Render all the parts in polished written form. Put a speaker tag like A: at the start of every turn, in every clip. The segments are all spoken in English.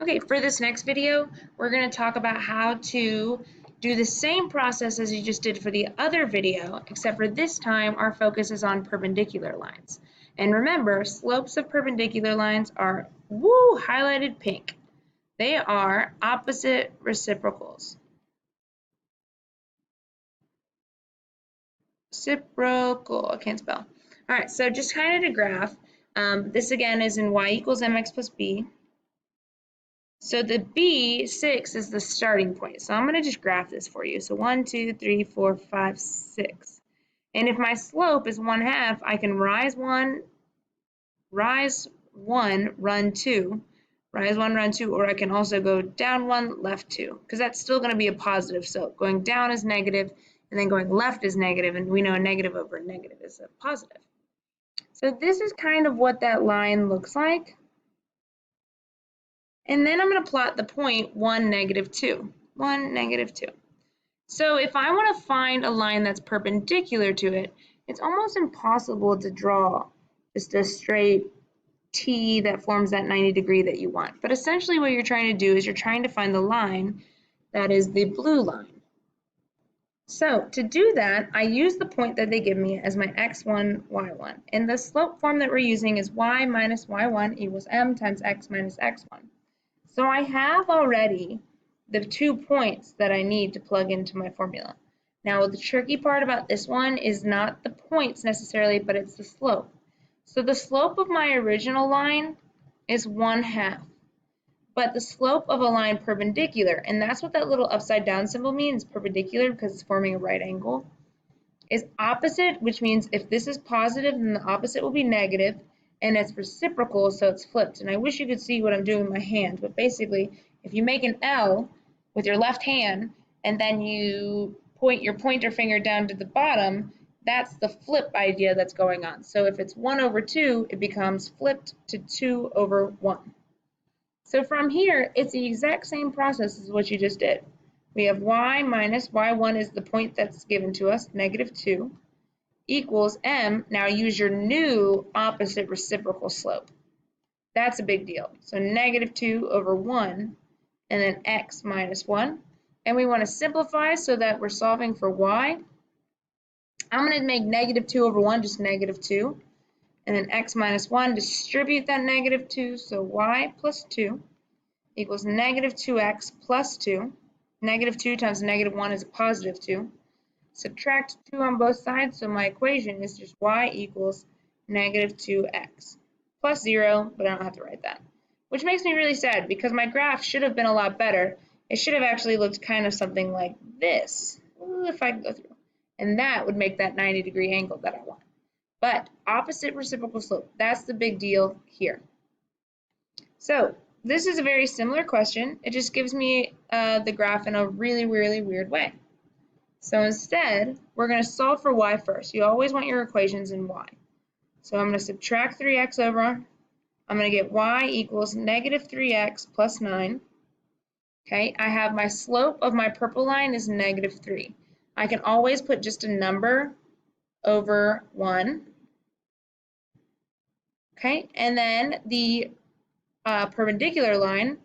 A: Okay, for this next video, we're going to talk about how to do the same process as you just did for the other video, except for this time our focus is on perpendicular lines. And remember, slopes of perpendicular lines are, highlighted pink. They are opposite reciprocals. Reciprocal, I can't spell. All right, so just kind of to graph, this again is in y equals mx plus b. So the B6 is the starting point. So I'm going to just graph this for you. So 1, 2, 3, 4, 5, 6. And if my slope is 1/2, I can rise 1, run 2, rise 1, run 2, or I can also go down 1, left 2, because that's still going to be a positive slope. Going down is negative, and then going left is negative, and we know a negative over a negative is a positive. So this is kind of what that line looks like. And then I'm going to plot the point 1, -2. 1, -2. So if I want to find a line that's perpendicular to it, it's almost impossible to draw just a straight T that forms that 90 degree that you want. But essentially what you're trying to do is you're trying to find the line that is the blue line. So to do that, I use the point that they give me as my x1, y1. And the slope form that we're using is y minus y1 equals m times x minus x1. So I have already the 2 points that I need to plug into my formula. Now the tricky part about this one is not the points necessarily, but it's the slope. So the slope of my original line is 1/2, but the slope of a line perpendicular, and that's what that little upside down symbol means, perpendicular, because it's forming a right angle, is opposite, which means if this is positive, then the opposite will be negative, and it's reciprocal, so it's flipped. And I wish you could see what I'm doing with my hand, but basically, if you make an L with your left hand, and then you point your pointer finger down to the bottom, that's the flip idea that's going on. So if it's 1/2, it becomes flipped to 2/1. So from here, it's the exact same process as what you just did. We have y minus y1 is the point that's given to us, -2, equals m. Now use your new opposite reciprocal slope. That's a big deal. So -2/1, and then x minus 1. And we want to simplify so that we're solving for y. I'm going to make -2/1 just -2. And then x minus 1, distribute that -2, so y plus 2 equals -2x plus 2. -2 times -1 is a positive 2. Subtract 2 on both sides, so my equation is just y equals -2x plus 0, but I don't have to write that. Which makes me really sad because my graph should have been a lot better. It should have actually looked kind of something like this, if I can go through. And that would make that 90-degree angle that I want. But opposite reciprocal slope, that's the big deal here. So this is a very similar question. It just gives me the graph in a really, really weird way. So instead, we're going to solve for y first. You always want your equations in y. So I'm going to subtract 3x over. I'm going to get y equals -3x plus 9. Okay, I have my slope of my purple line is -3. I can always put just a number over 1. Okay, and then the perpendicular line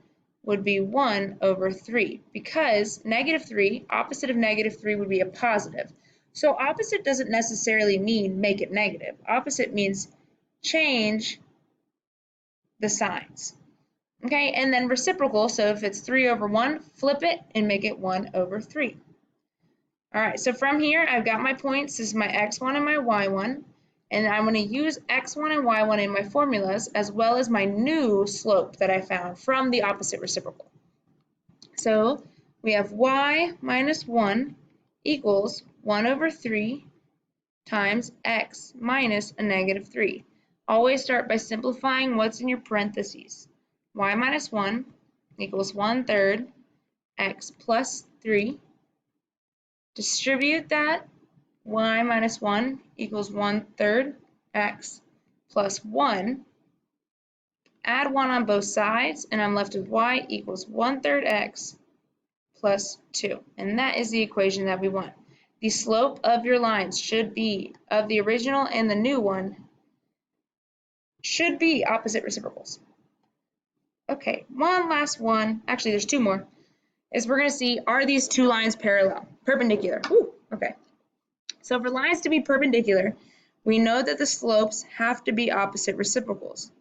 A: would be 1/3 because -3, opposite of -3 would be a positive. So opposite doesn't necessarily mean make it negative. Opposite means change the signs. Okay, and then reciprocal, so if it's 3/1, flip it and make it 1/3. All right, so from here, I've got my points. This is my x1 and my y1. And I'm going to use x1 and y1 in my formulas, as well as my new slope that I found from the opposite reciprocal. So we have y minus 1 equals 1/3 times x minus a -3. Always start by simplifying what's in your parentheses. Y minus 1 equals 1/3 x plus 3. Distribute that. Y minus 1 equals 1/3 x plus 1. Add 1 on both sides, and I'm left with y equals 1/3 x plus 2. And that is the equation that we want. The slope of your lines should be, of the original and the new one, should be opposite reciprocals. Okay, one last one. Actually, there's two more. Is we're going to see, are these two lines parallel? Perpendicular. Ooh, okay. So for lines to be perpendicular, we know that the slopes have to be opposite reciprocals.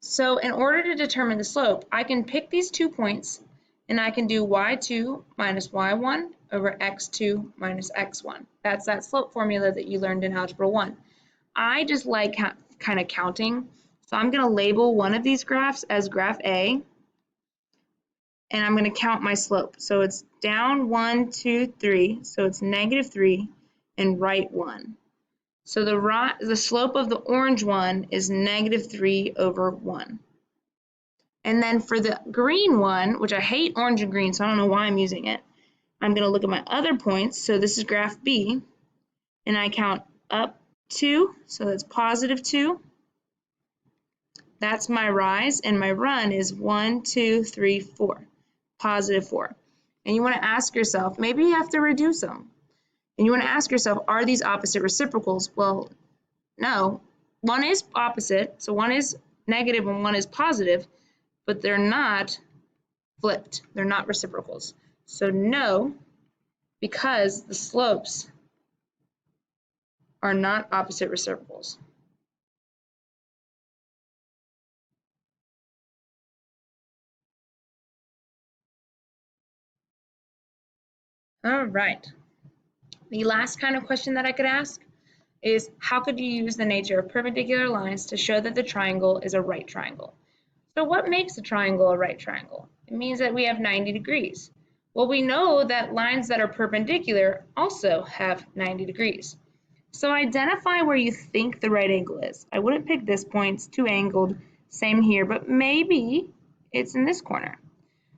A: So in order to determine the slope, I can pick these 2 points and I can do y2 minus y1 over x2 minus x1. That's that slope formula that you learned in Algebra 1. I just like kind of counting. So I'm going to label one of these graphs as graph A, and I'm going to count my slope. So it's down 1, 2, 3, so it's -3, and right 1. So the slope of the orange one is -3 over 1. And then for the green one, which I hate orange and green, so I don't know why I'm using it, I'm going to look at my other points. So this is graph B, and I count up 2, so that's +2. That's my rise, and my run is 1, 2, 3, 4, +4. And you want to ask yourself, maybe you have to reduce them. And you want to ask yourself, are these opposite reciprocals? Well, no. One is opposite, so one is negative and one is positive, but they're not flipped. They're not reciprocals. So no, because the slopes are not opposite reciprocals. All right. The last kind of question that I could ask is, how could you use the nature of perpendicular lines to show that the triangle is a right triangle? So what makes a triangle a right triangle? It means that we have 90 degrees. Well, we know that lines that are perpendicular also have 90 degrees. So identify where you think the right angle is. I wouldn't pick this point, it's too angled, same here, but maybe it's in this corner.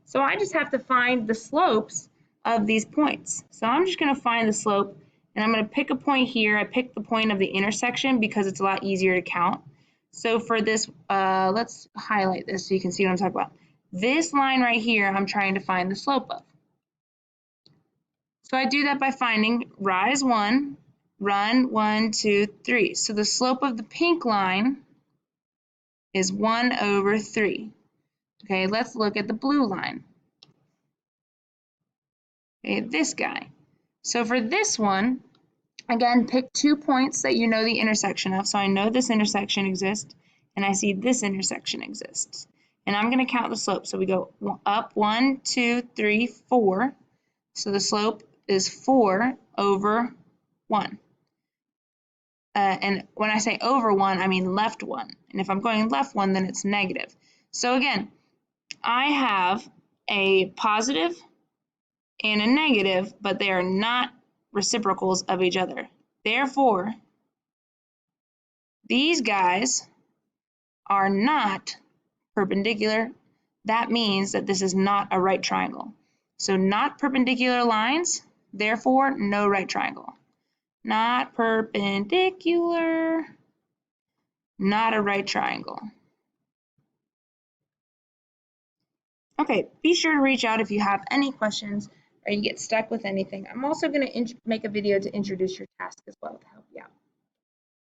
A: So I just have to find the slopes of these points. So I'm just going to find the slope, and I'm going to pick a point here. I picked the point of the intersection because it's a lot easier to count. So for this, let's highlight this so you can see what I'm talking about. This line right here, I'm trying to find the slope of. So I do that by finding rise 1, run 1, 2, 3. So the slope of the pink line is 1 over 3. Okay, let's look at the blue line. Okay, this guy. So for this one, again, pick 2 points that you know the intersection of. So I know this intersection exists, and I see this intersection exists. And I'm going to count the slope. So we go up 1, 2, 3, 4. So the slope is 4 over 1. And when I say over 1, I mean left 1. And if I'm going left 1, then it's negative. So again, I have a positive and a negative, but they are not reciprocals of each other. Therefore, these guys are not perpendicular. That means that this is not a right triangle. So not perpendicular lines, therefore no right triangle. Not perpendicular, not a right triangle. Okay, be sure to reach out if you have any questions or you get stuck with anything. I'm also going to make a video to introduce your task as well to help you out.